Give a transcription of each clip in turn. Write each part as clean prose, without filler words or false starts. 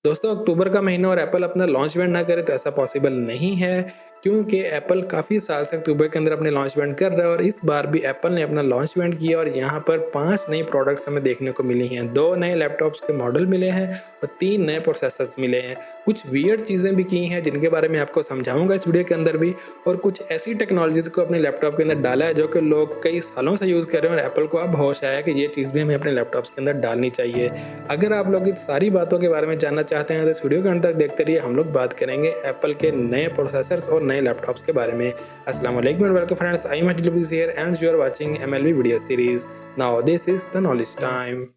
दोस्तों अक्टूबर का महीना और एप्पल अपना लॉन्च इवेंट ना करे तो ऐसा पॉसिबल नहीं है, क्योंकि एप्पल काफ़ी साल से अक्टूबर के अंदर अपने लॉन्च इवेंट कर रहा है और इस बार भी एप्पल ने अपना लॉन्च इवेंट किया और यहाँ पर 5 नई प्रोडक्ट्स हमें देखने को मिली हैं। 2 नए लैपटॉप्स के मॉडल मिले हैं और 3 नए प्रोसेसर्स मिले हैं। कुछ वियर्ड चीज़ें भी की हैं जिनके बारे में आपको समझाऊंगा इस वीडियो के अंदर भी, और कुछ ऐसी टेक्नोलॉजीज़ को अपने लैपटॉप के अंदर डाला है जो कि लोग कई सालों से यूज़ कर रहे हैं और एप्पल को अब होश आया कि ये चीज़ भी हमें अपने लैपटॉप्स के अंदर डालनी चाहिए। अगर आप लोग इस सारी बातों के बारे में जानना चाहते हैं तो इस वीडियो के अंत तक देखते रहिए। हम लोग बात करेंगे एप्पल के नए प्रोसेसर्स और नए लैपटॉप्स के बारे में। अस्सलाम वालेकुम and welcome friends, I am deliveries here and you are watching MLV video series. Now this is the knowledge time.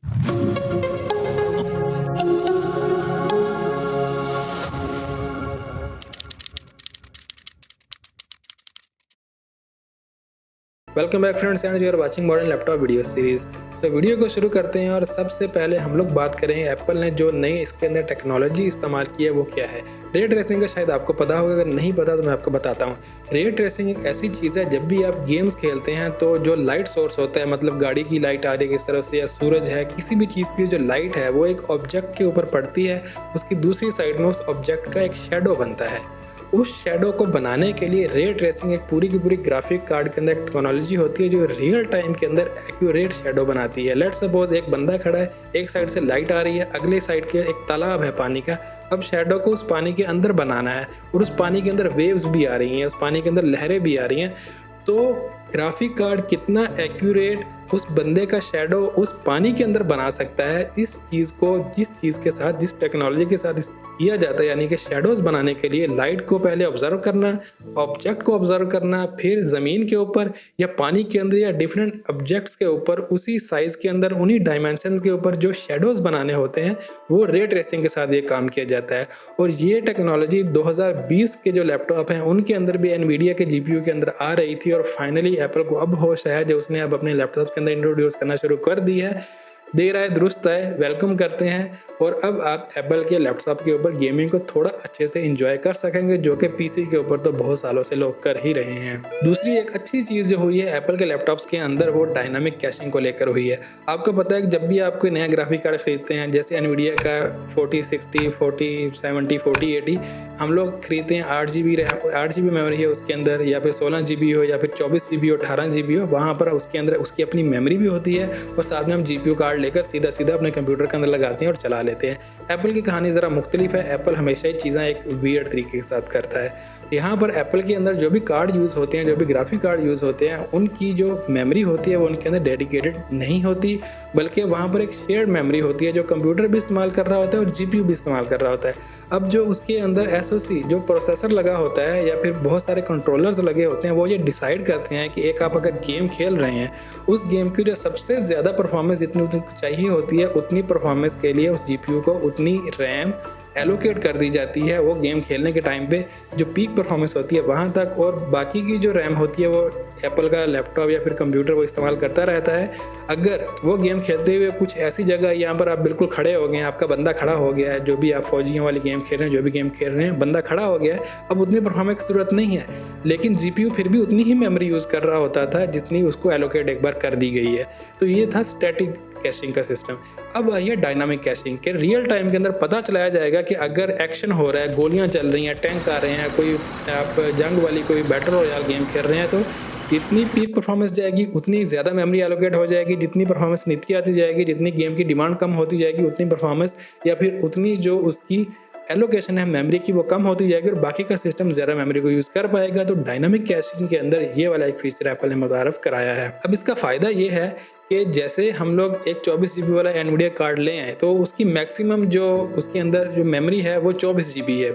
Welcome back friends and you are watching modern laptop video series. तो video को शुरू करते हैं और सबसे पहले हम लोग बात करेंगे एप्पल ने जो नई इसके अंदर टेक्नोलॉजी इस्तेमाल की है वो क्या है। रे ट्रेसिंग का शायद आपको पता होगा, अगर नहीं पता तो मैं आपको बताता हूँ। रे ट्रेसिंग एक ऐसी चीज़ है, जब भी आप गेम्स खेलते हैं तो जो लाइट सोर्स होता है, मतलब गाड़ी की लाइट आ रही है किस तरफ से या सूरज है, किसी भी चीज़ की जो लाइट है वो एक ऑब्जेक्ट के ऊपर पड़ती है, उसकी दूसरी साइड में उस ऑब्जेक्ट का एक शेडो बनता है। उस शेडो को बनाने के लिए रे ट्रेसिंग एक पूरी की पूरी ग्राफिक कार्ड के अंदर टेक्नोलॉजी होती है जो रियल टाइम के अंदर एक्यूरेट शेडो बनाती है। लेट्स सपोज एक बंदा खड़ा है, एक साइड से लाइट आ रही है, अगले साइड के एक तालाब है पानी का। अब शेडो को उस पानी के अंदर बनाना है और उस पानी के अंदर वेव्स भी आ रही हैं, उस पानी के अंदर लहरें भी आ रही हैं। तो ग्राफिक कार्ड कितना एक्यूरेट उस बंदे का शेडो उस पानी के अंदर बना सकता है, इस चीज़ को जिस चीज़ के साथ, जिस टेक्नोलॉजी के साथ किया जाता है, यानी कि शेडोज बनाने के लिए लाइट को पहले ऑब्जर्व करना, ऑब्जेक्ट को ऑब्जर्व करना, फिर ज़मीन के ऊपर या पानी के अंदर या डिफरेंट ऑब्जेक्ट्स के ऊपर उसी साइज़ के अंदर उन्हीं डायमेंशंस के ऊपर जो शेडोज बनाने होते हैं, वो रे ट्रेसिंग के साथ ये काम किया जाता है। और ये टेक्नोलॉजी 2020 के जो लैपटॉप हैं उनके अंदर भी एनवीडिया के जीपीयू के अंदर आ रही थी और फाइनली एप्पल को अब होश आया जो उसने अब अपने लैपटॉप के अंदर इंट्रोड्यूस करना शुरू कर दी है। देर आए दुरुस्त आए, वेलकम करते हैं। और अब आप एप्पल के लैपटॉप के ऊपर गेमिंग को थोड़ा अच्छे से एंजॉय कर सकेंगे, जो कि पीसी के ऊपर तो बहुत सालों से लोग कर ही रहे हैं। दूसरी एक अच्छी चीज़ जो हुई है एप्पल के लैपटॉप्स के अंदर, वो डायनामिक कैशिंग को लेकर हुई है। आपको पता है कि जब भी आप कोई नया ग्राफिक कार्ड खरीदते हैं, जैसे एनवीडिया का 4060, 4070, 4080, हम लोग खरीदते हैं 8 GB मेमोरी है उसके अंदर, या फिर 16 GB हो, या फिर 24 GB हो, 18 GB हो, वहाँ पर उसके अंदर उसकी अपनी मेमोरी भी होती है और साथ में हम जीपीयू कार्ड लेकर सीधा सीधा अपने कंप्यूटर के अंदर लगाते हैं और चला लेते हैं। एप्पल की कहानी ज़रा मुख्तलिफ है। एप्पल हमेशा ही चीज़ें एक वियर्ड तरीके के साथ करता है। यहाँ पर एप्पल के अंदर जो भी कार्ड यूज़ होते हैं, जो भी ग्राफिक कार्ड यूज़ होते हैं, उनकी जो मेमोरी होती है वो उनके अंदर डेडिकेटेड नहीं होती, बल्कि वहाँ पर एक शेयर्ड मेमोरी होती है जो कंप्यूटर भी इस्तेमाल कर रहा होता है और जीपीयू भी इस्तेमाल कर रहा होता है। अब जो उसके अंदर एसओसी जो प्रोसेसर लगा होता है या फिर बहुत सारे कंट्रोलर्स लगे होते हैं, वो ये डिसाइड करते हैं कि एक आप अगर गेम खेल रहे हैं, उस गेम की जो सबसे ज़्यादा परफॉर्मेंस जितनी चाहिए होती है, उतनी परफॉर्मेंस के लिए उस जीपीयू को उतनी रैम एलोकेट कर दी जाती है वो गेम खेलने के टाइम पे जो पीक परफॉर्मेंस होती है वहाँ तक, और बाकी की जो रैम होती है वो एप्पल का लैपटॉप या फिर कंप्यूटर वो इस्तेमाल करता रहता है। अगर वो गेम खेलते हुए कुछ ऐसी जगह, यहाँ पर आप बिल्कुल खड़े हो गए हैं, आपका बंदा खड़ा हो गया है, जो भी आप फौजियों वाली गेम खेल रहे हैं, जो भी गेम खेल रहे हैं, बंदा खड़ा हो गया है, अब उतनी परफॉर्मेंस की ज़रूरत नहीं है, लेकिन जीपीयू फिर भी उतनी ही मेमोरी यूज़ कर रहा होता था जितनी उसको एलोकेट एक बार कर दी गई है। तो ये था स्टैटिक कैशिंग का सिस्टम। अब आइए डायनामिक कैशिंग के। रियल टाइम के अंदर पता चलाया जाएगा कि अगर एक्शन हो रहा है, गोलियां चल रही हैं, टैंक आ रहे हैं, कोई आप जंग वाली कोई बैटल रॉयल गेम खेल रहे हैं, तो जितनी पीक परफॉर्मेंस जाएगी उतनी ज़्यादा मेमोरी एलोकेट हो जाएगी, जितनी परफॉर्मेंस नीचे आती जाएगी, जितनी गेम की डिमांड कम होती जाएगी, उतनी परफॉर्मेंस या फिर उतनी जो उसकी एलोकेशन है मेमोरी की वो कम होती जाएगी और बाकी का सिस्टम ज़्यादा मेमोरी को यूज़ कर पाएगा। तो डायनामिक कैशिंग के अंदर ये वाला एक फीचर एप्पल ने मुतारफ कराया है। अब इसका फ़ायदा ये है कि जैसे हम लोग एक 24 GB वाला एनवीडिया कार्ड ले आए तो उसकी मैक्सिमम जो उसके अंदर जो मेमोरी है वो 24 GB है,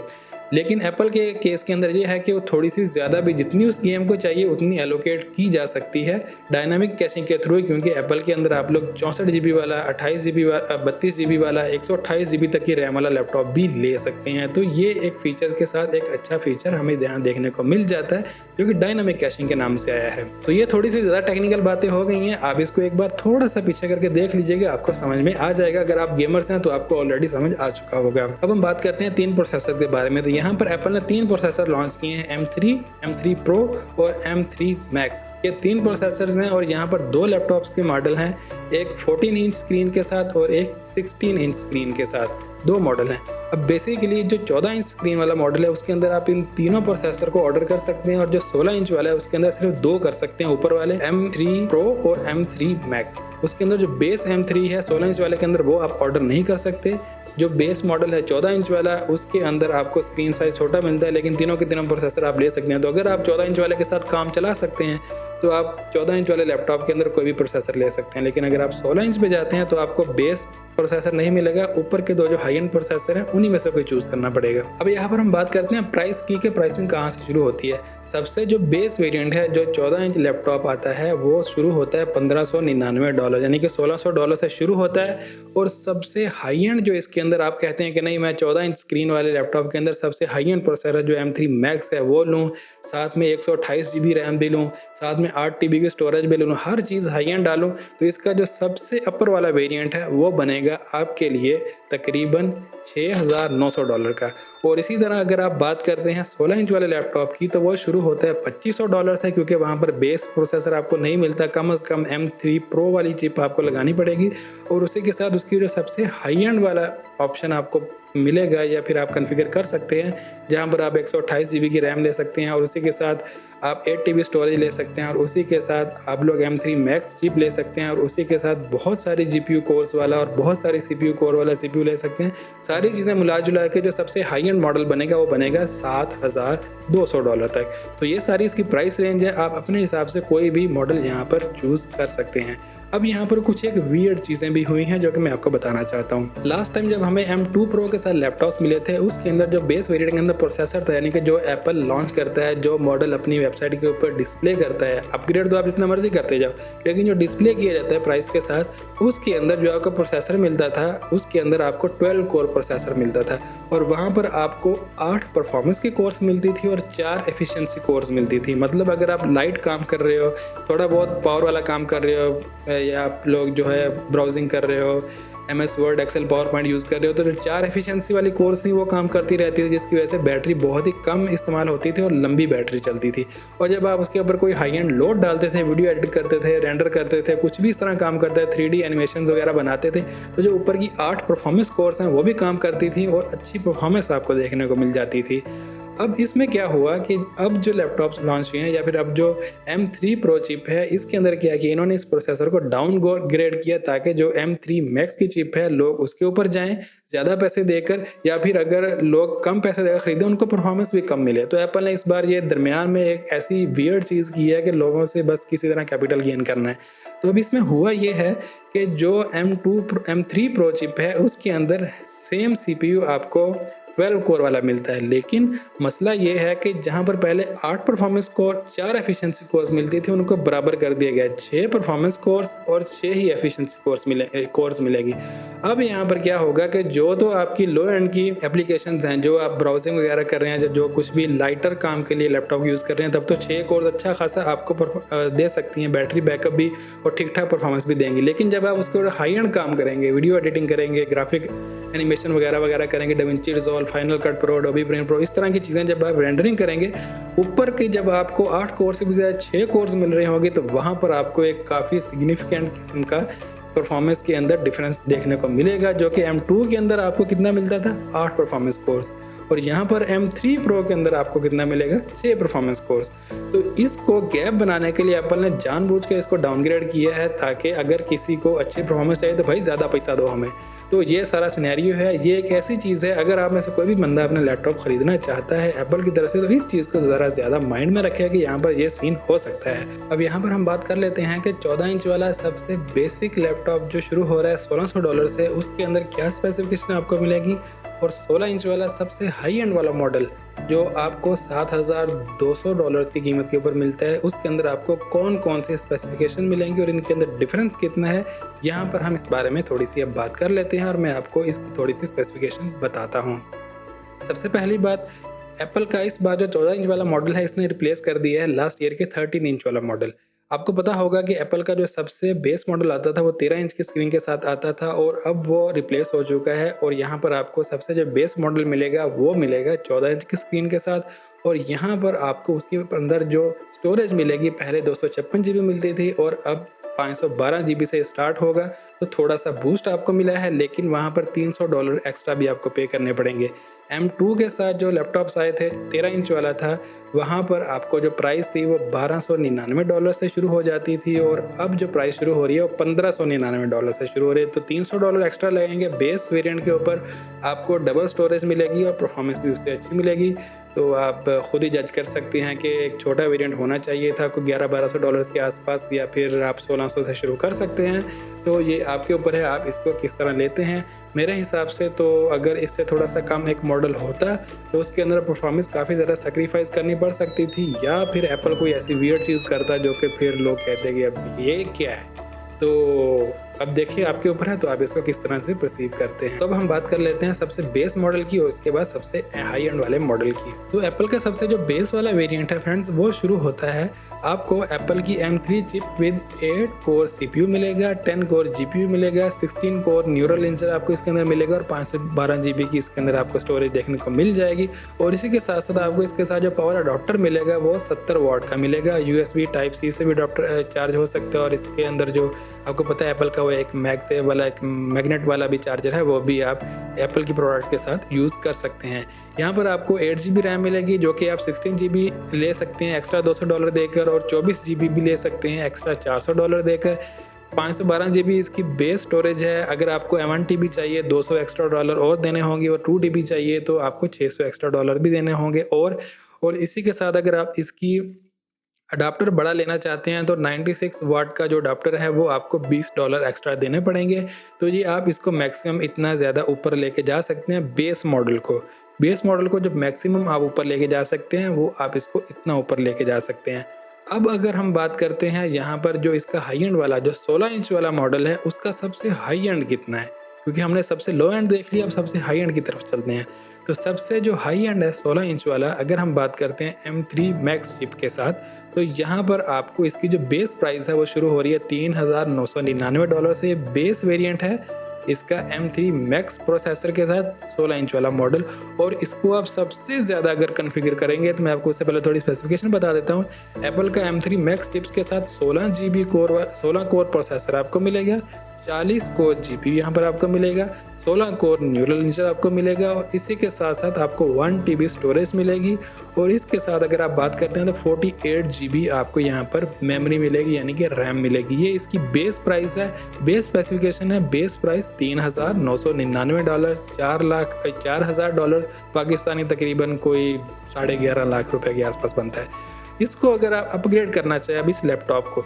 लेकिन एप्पल के केस के अंदर ये है कि वो थोड़ी सी ज़्यादा भी जितनी उस गेम को चाहिए उतनी एलोकेट की जा सकती है डायनामिक कैशिंग के थ्रू, क्योंकि एप्पल के अंदर आप लोग 64 GB वाला, 28 GB वाला, 32 GB वाला, 128 GB तक की रैम वाला लैपटॉप भी ले सकते हैं। तो ये एक फीचर्स के साथ एक अच्छा फीचर हमें यहाँ देखने को मिल जाता है जो कि डायनामिक कैशिंग के नाम से आया है। तो ये थोड़ी सी ज़्यादा टेक्निकल बातें हो गई हैं, आप इसको एक बार थोड़ा सा पीछे करके देख लीजिएगा, आपको समझ में आ जाएगा। अगर आप गेमर्स हैं तो आपको ऑलरेडी समझ आ चुका होगा। अब हम बात करते हैं 3 प्रोसेसर के बारे में। तो यहाँ पर एप्पल ने 3 प्रोसेसर लॉन्च किए हैं, M3, M3 Pro और M3 Max। ये 3 प्रोसेसर्स हैं और यहाँ पर 2 लैपटॉप्स के मॉडल हैं, एक 14 इंच स्क्रीन के साथ और एक 16 इंच स्क्रीन के साथ, 2 मॉडल हैं। अब बेसिकली जो 14 इंच स्क्रीन वाला मॉडल है उसके अंदर आप इन तीनों प्रोसेसर को ऑर्डर कर सकते हैं, और जो 16 इंच वाला है उसके अंदर सिर्फ 2 कर सकते हैं, ऊपर वाले M3 Pro और M3 Max। उसके अंदर जो बेस M3 है 16 इंच वाले के अंदर वो आप ऑर्डर नहीं कर सकते। जो बेस मॉडल है 14 इंच वाला उसके अंदर आपको स्क्रीन साइज छोटा मिलता है, लेकिन तीनों के तीनों प्रोसेसर आप ले सकते हैं। तो अगर आप 14 इंच वाले के साथ काम चला सकते हैं तो आप 14 इंच वाले लैपटॉप के अंदर कोई भी प्रोसेसर ले सकते हैं, लेकिन अगर आप 16 इंच पे जाते हैं तो आपको बेस प्रोसेसर नहीं मिलेगा, ऊपर के 2 जो हाई एंड प्रोसेसर हैं उन्हीं में से कोई चूज करना पड़ेगा। अब यहाँ पर हम बात करते हैं प्राइस की कि प्राइसिंग कहाँ से शुरू होती है। सबसे जो बेस वेरिएंट है जो 14 इंच लैपटॉप आता है वो शुरू होता है $1599, यानी कि $1600 से शुरू होता है। और सबसे हाई एंड जो इसके अंदर आप कहते हैं कि नहीं मैं 14 इंच स्क्रीन वाले लैपटॉप के अंदर सबसे हाई एंड प्रोसेसर जो M3 Max है वो लूँ, साथ में 128 GB रैम भी लूँ, साथ में 8 TB की स्टोरेज भी लूँ, हर चीज़ हाई एंड डालूँ, तो इसका जो सबसे अपर वाला वेरिएंट है वो बनेगा आपके लिए तकरीबन $6900 का। और इसी तरह अगर आप बात करते हैं 16 इंच वाले लैपटॉप की तो वो शुरू होता है $2500 से, क्योंकि वहाँ पर बेस प्रोसेसर आपको नहीं मिलता, कम से कम M3 Pro वाली चिप आपको लगानी पड़ेगी, और उसी के साथ उसकी जो सबसे हाई एंड वाला ऑप्शन आपको मिलेगा या फिर आप कॉन्फ़िगर कर सकते हैं, जहां पर आप 128 GB की रैम ले सकते हैं और उसी के साथ आप 8 TB स्टोरेज ले सकते हैं, और उसी के साथ आप लोग M3 Max चिप ले सकते हैं, और उसी के साथ बहुत सारी GPU कोर्स वाला और बहुत सारी CPU कोर वाला CPU ले सकते हैं। सारी चीज़ें मिला जुला के जो सबसे हाई एंड मॉडल बनेगा वो बनेगा $7200 तक। तो ये सारी इसकी प्राइस रेंज है, आप अपने हिसाब से कोई भी मॉडल यहाँ पर चूज़ कर सकते हैं। अब यहाँ पर कुछ एक वियर्ड चीज़ें भी हुई हैं जो कि मैं आपको बताना चाहता हूँ। लास्ट टाइम जब हमें M2 Pro के साथ लैपटॉप्स मिले थे उसके अंदर जो बेस वेरिएंट के अंदर प्रोसेसर था, यानी कि जो एप्पल लॉन्च करता है, जो मॉडल अपनी वेबसाइट के ऊपर डिस्प्ले करता है, अपग्रेड तो आप जितना मर्जी करते जाओ, लेकिन जो डिस्प्ले किया जाता है प्राइस के साथ उसके अंदर जो आपका प्रोसेसर मिलता था उसके अंदर आपको 12 कोर प्रोसेसर मिलता था, और वहाँ पर आपको 8 परफॉर्मेंस की कोर्स मिलती थी और 4 एफिशिएंसी कोर्स मिलती थी। मतलब अगर आप लाइट काम कर रहे हो, थोड़ा बहुत पावर वाला काम कर रहे हो, या आप लोग जो है ब्राउजिंग कर रहे हो, MS word excel PowerPoint use कर रहे हो, तो जो 4 एफिशिएंसी वाली कोर्स थी वो काम करती रहती थी, जिसकी वजह से बैटरी बहुत ही कम इस्तेमाल होती थी और लंबी बैटरी चलती थी। और जब आप उसके ऊपर कोई हाई एंड लोड डालते थे, वीडियो एडिट करते थे, रेंडर करते थे, कुछ भी इस तरह काम करते थे, 3D एनिमेशंस वगैरह बनाते थे, तो जो ऊपर की 8 परफॉर्मेंस कोर्स हैं वो भी काम करती थी और अच्छी परफॉर्मेंस आपको देखने को मिल जाती थी। अब इसमें क्या हुआ कि अब जो लैपटॉप्स लॉन्च हुए हैं या फिर अब जो M3 Pro चिप है इसके अंदर क्या किया इन्होंने, इस प्रोसेसर को डाउन ग्रेड किया ताकि जो M3 Max की चिप है लोग उसके ऊपर जाएं ज़्यादा पैसे देकर, या फिर अगर लोग कम पैसे देकर खरीदें उनको परफॉर्मेंस भी कम मिले। तो एप्पल ने इस बार ये दरमियान में एक ऐसी वियर्ड चीज़ की है कि लोगों से बस किसी तरह कैपिटल गेन करना है। तो अब इसमें हुआ ये है कि जो M3 Pro चिप है उसके अंदर सेम CPU आपको 12 कोर वाला मिलता है, लेकिन मसला ये है कि जहां पर पहले 8 परफॉर्मेंस कोर 4 एफिशिएंसी कोर्स मिलती थी उनको बराबर कर दिया गया, 6 परफॉर्मेंस कोर्स और 6 ही एफिशिएंसी कोर्स मिलेगी। अब यहाँ पर क्या होगा कि जो तो आपकी लो एंड की एप्लीकेशंस हैं, जो आप ब्राउजिंग वगैरह कर रहे हैं, जो कुछ भी लाइटर काम के लिए लैपटॉप यूज़ कर रहे हैं, तब तो 6 कोर्स अच्छा खासा आपको दे सकती हैं, बैटरी बैकअप भी और ठीक ठाक परफॉर्मेंस भी देंगी। लेकिन जब आप उसको हाई एंड काम करेंगे, वीडियो एडिटिंग करेंगे, ग्राफिक एनिमेशन वगैरह करेंगे, DaVinci Resolve, final cut pro, Adobe Premiere Pro, इस तरह की चीज़ें जब आप रेंडरिंग करेंगे, ऊपर की जब आपको 8 कोर्स के बजाय 6 कोर्स मिल रहे होंगे तो वहाँ पर आपको एक काफ़ी सिग्निफिकेंट किस्म का परफॉर्मेंस के अंदर डिफरेंस देखने को मिलेगा, जो कि M2 के अंदर आपको कितना मिलता था 8 परफॉर्मेंस कोर्स, और यहाँ पर M3 Pro के अंदर आपको कितना मिलेगा 6 परफॉर्मेंस कोर्स। तो इसको गैप बनाने के लिए एप्पल ने जानबूझ के इसको डाउनग्रेड किया है ताकि अगर किसी को अच्छी परफॉर्मेंस चाहिए तो भाई ज़्यादा पैसा दो हमें। तो ये सारा सिनेरियो है, ये एक ऐसी चीज़ है, अगर आप में से कोई भी बंदा अपना लैपटॉप खरीदना चाहता है एप्पल की तरफ से तो इस चीज़ को ज़रा ज़्यादा माइंड में रखें कि यहाँ पर ये सीन हो सकता है। अब यहाँ पर हम बात कर लेते हैं कि 14 इंच वाला सबसे बेसिक लैपटॉप जो शुरू हो रहा है $1600 से, उसके अंदर क्या स्पेसिफिकेशन आपको मिलेगी, और 16 इंच वाला सबसे हाई एंड वाला मॉडल जो आपको $7200 की कीमत के ऊपर मिलता है, उसके अंदर आपको कौन कौन से स्पेसिफिकेशन मिलेंगे और इनके अंदर डिफरेंस कितना है, यहाँ पर हम इस बारे में थोड़ी सी अब बात कर लेते हैं और मैं आपको इसकी थोड़ी सी स्पेसिफिकेशन बताता हूँ। सबसे पहली बात, एप्पल का इस बार जो 14 इंच वाला मॉडल है इसने रिप्लेस कर दिया है लास्ट ईयर के 13 इंच वाला मॉडल। आपको पता होगा कि एप्पल का जो सबसे बेस मॉडल आता था वो 13 इंच की स्क्रीन के साथ आता था और अब वो रिप्लेस हो चुका है, और यहाँ पर आपको सबसे जो बेस मॉडल मिलेगा वो मिलेगा 14 इंच की स्क्रीन के साथ, और यहाँ पर आपको उसके अंदर जो स्टोरेज मिलेगी पहले 256 GB मिलती थी और अब 512 GB से स्टार्ट होगा, तो थोड़ा सा बूस्ट आपको मिला है, लेकिन वहाँ पर $300 एक्स्ट्रा भी आपको पे करने पड़ेंगे। M2 के साथ जो लैपटॉप्स आए थे 13 इंच वाला था, वहाँ पर आपको जो प्राइस थी वो $1299 से शुरू हो जाती थी, और अब जो प्राइस शुरू हो रही है वो $1599 से शुरू हो रही है। तो $300 एक्स्ट्रा लगेंगे। बेस वेरिएंट के ऊपर आपको डबल स्टोरेज मिलेगी और परफॉर्मेंस भी उससे अच्छी मिलेगी। तो आप खुद ही जज कर सकते हैं कि एक छोटा वेरिएंट होना चाहिए था कोई $1100-1200 के आसपास, या फिर आप 1600 से शुरू कर सकते हैं। तो ये आपके ऊपर है, आप इसको किस तरह लेते हैं। मेरे हिसाब से तो अगर इससे थोड़ा सा कम एक मॉडल होता तो उसके अंदर परफॉर्मेंस काफ़ी ज़्यादा सेक्रीफाइस करनी पड़ सकती थी, या फिर एप्पल कोई ऐसी वियर्ड चीज़ करता जो कि फिर लोग कहते कि अब ये क्या है। तो अब देखिए आपके ऊपर है, तो आप इसको किस तरह से परसीव करते हैं। तो अब हम बात कर लेते हैं सबसे बेस मॉडल की और उसके बाद सबसे हाई एंड वाले मॉडल की। तो एप्पल का सबसे जो बेस वाला वेरिएंट है फ्रेंड्स, वो शुरू होता है आपको एप्पल की M3 chip with 8 core CPU मिलेगा, 10 कोर GPU मिलेगा, 16 कोर न्यूरल इंजन आपको इसके अंदर मिलेगा, और 512 GB की इसके अंदर आपको स्टोरेज देखने को मिल जाएगी। और इसी के साथ साथ आपको इसके साथ जो पावर अडॉप्टर मिलेगा वो 70 वाट का मिलेगा। USB Type-C से भी अडॉप्टर चार्ज हो सकता है, और इसके अंदर जो आपको पता है एप्पल का वो एक मैगसेफ वाला, एक मैग्नेट वाला भी चार्जर है, वो भी आप एप्पल की प्रोडक्ट के साथ यूज़ कर सकते हैं। यहाँ पर आपको 8 GB रैम मिलेगी, जो कि आप 16 GB ले सकते हैं एक्स्ट्रा $200 देकर, और 24 GB भी ले सकते हैं एक्स्ट्रा $400 देकर। 512 GB इसकी बेस स्टोरेज है। अगर आपको M1 TB चाहिए 200 एक्स्ट्रा डॉलर और देने होंगे, और 2 TB चाहिए तो आपको 600 एक्स्ट्रा डॉलर भी देने होंगे। और इसी के साथ अगर आप इसकी अडाप्टर बड़ा लेना चाहते हैं तो 96 वाट का जो अडाप्टर है वो आपको $20 एक्स्ट्रा देने पड़ेंगे। तो ये आप इसको मैक्सिमम इतना ज़्यादा ऊपर लेके जा सकते हैं। बेस मॉडल को जब मैक्सिमम आप ऊपर लेके जा सकते हैं, वो आप इसको इतना ऊपर लेके जा सकते हैं। अब अगर हम बात करते हैं यहाँ पर जो इसका हाई एंड वाला जो 16 इंच वाला मॉडल है, उसका सबसे हाई एंड कितना है, क्योंकि हमने सबसे लो एंड देख लिया, अब सबसे हाई एंड की तरफ चलते हैं। तो सबसे जो हाई एंड है 16 इंच वाला, अगर हम बात करते हैं M3 मैक्स चिप के साथ, तो यहाँ पर आपको इसकी जो बेस प्राइस है वो शुरू हो रही है $3999 से। ये बेस वेरिएंट है इसका M3 मैक्स प्रोसेसर के साथ 16 इंच वाला मॉडल। और इसको आप सबसे ज़्यादा अगर कन्फिगर करेंगे, तो मैं आपको उससे पहले थोड़ी स्पेसिफिकेशन बता देता हूँ। एप्पल का M3 मैक्स चिप्स के साथ 16 कोर प्रोसेसर आपको मिलेगा, 40 कोर GPU यहाँ पर आपको मिलेगा, 16 कोर न्यूरल इंजन आपको मिलेगा, और इसी के साथ साथ आपको 1 TB स्टोरेज मिलेगी। और इसके साथ अगर आप बात करते हैं तो 48 GB आपको यहाँ पर मेमोरी मिलेगी, यानी कि रैम मिलेगी। ये इसकी बेस प्राइस है, बेस स्पेसिफिकेशन है। बेस प्राइस $3999, $4,000 पाकिस्तानी, तकरीबन कोई 11.5 लाख रुपए के आसपास बनता है। इसको अगर आप अपग्रेड करना चाहें अब इस लैपटॉप को,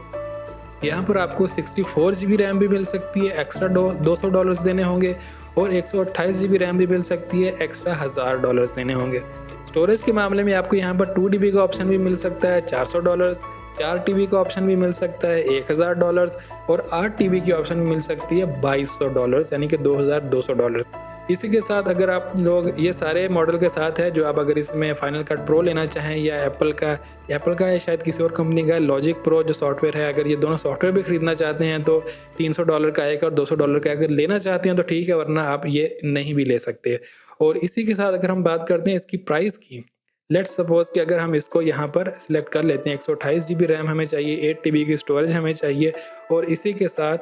यहाँ पर आपको 64 GB रैम भी मिल सकती है, एक्स्ट्रा $200 देने होंगे, और 128 GB रैम भी मिल सकती है, एक्स्ट्रा $1000 देने होंगे। स्टोरेज के मामले में आपको यहाँ पर 2 TB का ऑप्शन भी मिल सकता है, $400, 4 TB का ऑप्शन भी मिल सकता है, $1000, और 8 TB की ऑप्शन भी मिल सकती है, $2200, यानी कि $2200। इसी के साथ अगर आप लोग ये सारे मॉडल के साथ है, जो आप अगर इसमें फाइनल कट प्रो लेना चाहें, या एप्पल का है, शायद किसी और कंपनी का है, लॉजिक प्रो जो सॉफ्टवेयर है, अगर ये दोनों सॉफ्टवेयर भी खरीदना चाहते हैं तो $300 का एक और $200 का अगर लेना चाहते हैं तो ठीक है, वरना आप ये नहीं भी ले सकते। और इसी के साथ अगर हम बात करते हैं इसकी प्राइस की, लेट्स सपोज कि अगर हम इसको यहाँ पर सिलेक्ट कर लेते हैं, 128 GB रैम हमें चाहिए, 8 TB की स्टोरेज हमें चाहिए, और इसी के साथ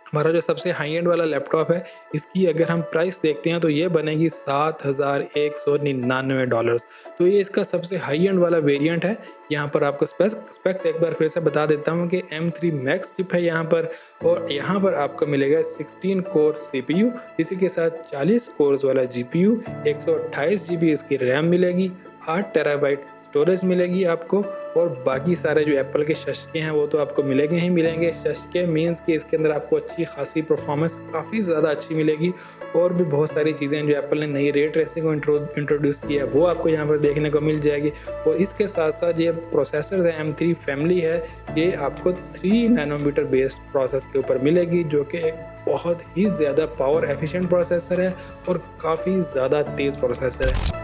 हमारा जो सबसे हाई एंड वाला लैपटॉप है, इसकी अगर हम प्राइस देखते हैं तो ये बनेगी $7199। तो ये इसका सबसे हाई एंड वाला वेरिएंट है। यहाँ पर आपको स्पेक्स एक बार फिर से बता देता हूँ कि M3 मैक्स चिप है यहाँ पर, और यहाँ पर आपको मिलेगा 16 कोर CPU, इसी के साथ 40 कोर्स वाला GPU, 128 GB इसकी रैम मिलेगी, 8 TB स्टोरेज मिलेगी आपको, और बाकी सारे जो एप्पल के शशके हैं वो तो आपको मिलेंगे ही मिलेंगे। शशके मीन्स कि इसके अंदर आपको अच्छी खासी परफॉर्मेंस काफ़ी ज़्यादा अच्छी मिलेगी, और भी बहुत सारी चीज़ें जो एप्पल ने नई रे ट्रेसिंग को इंट्रोड्यूस किया है वो आपको यहाँ पर देखने को मिल जाएगी। और इसके साथ साथ ये प्रोसेसर है M3 फैमिली है, ये आपको 3 नैनोमीटर बेस्ड प्रोसेस के ऊपर मिलेगी, जो कि एक बहुत ही ज़्यादा पावर एफिशिएंट प्रोसेसर है और काफ़ी ज़्यादा तेज़ प्रोसेसर है।